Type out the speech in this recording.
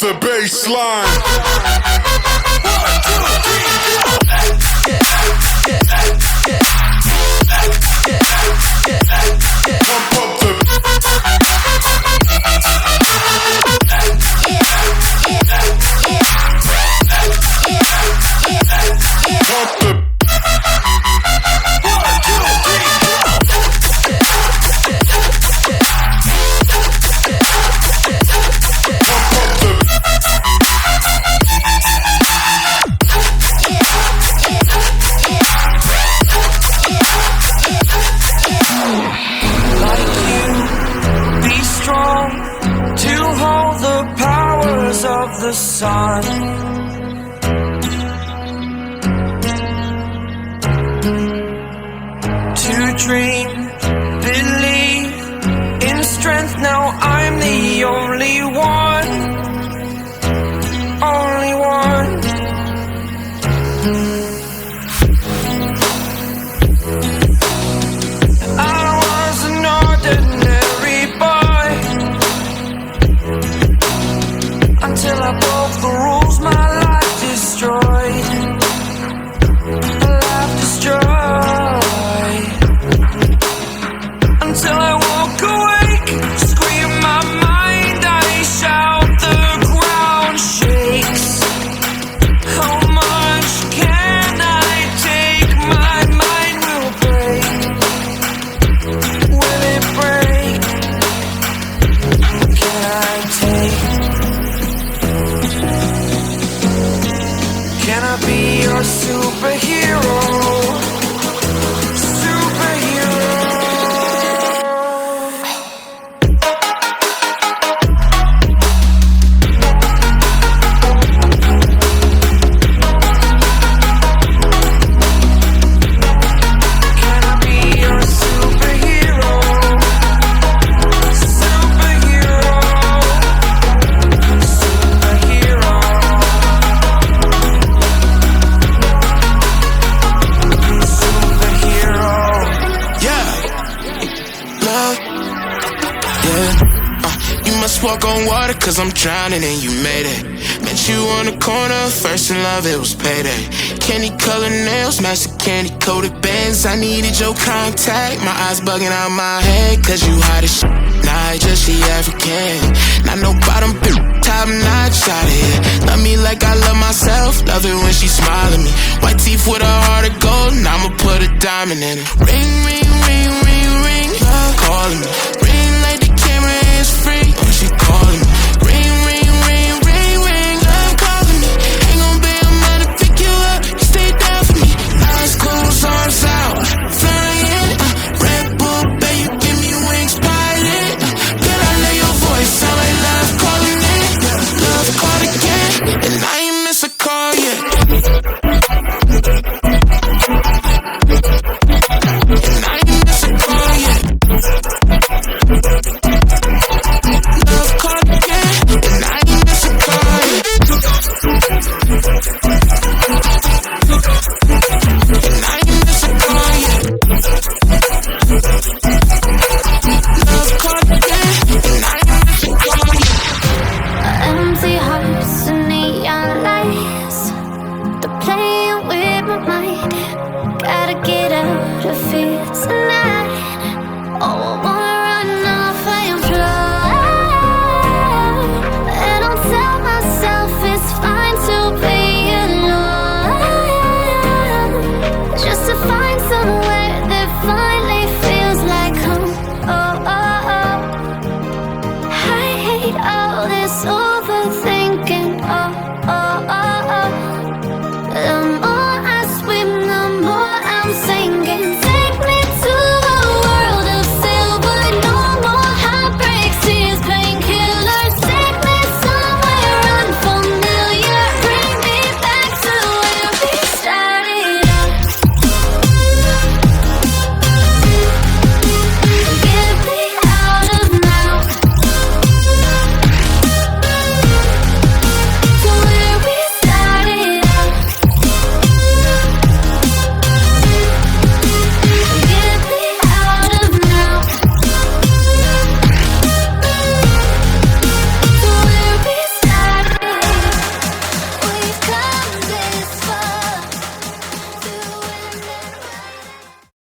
the bass line. Pump up the of the sun. To dream, believe in strength. Now I'm the only one, only one. I was an ordinary boy until I broke the rules, my life destroyed. Life destroyed. Until I walk awake, scream my mind, I shout, the ground shakes. How much can I take? My mind will break. Will it break? Can I take? Can I be your superhero? Walk on water cause I'm drowning and you made it. Met you on the corner, first in love, it was payday. Candy colored nails, match the candy coated bands. I needed your contact, my eyes bugging out my head. Cause you hot as shit, nah, just she African. Not no bottom, top notch out of here. Love me like I love myself, love it when she smile at me. White teeth with a heart of gold, and I'ma put a diamond in it. Ring, ring, ring, ring, ring, love calling me. Ring like the camera is free, oh, she calling me. Ring, ring, ring, ring, ring, love calling me. Ain't gon' be a man to pick you up, you stay down for me. Eyes closed, arms out, flying. Red Bull, babe, you give me wings, pilot. Girl, I know your voice, sound like love calling it. Love call again, and I ain't miss a call yet. And I ain't miss a call yet. Love call again, and I ain't miss a call yet.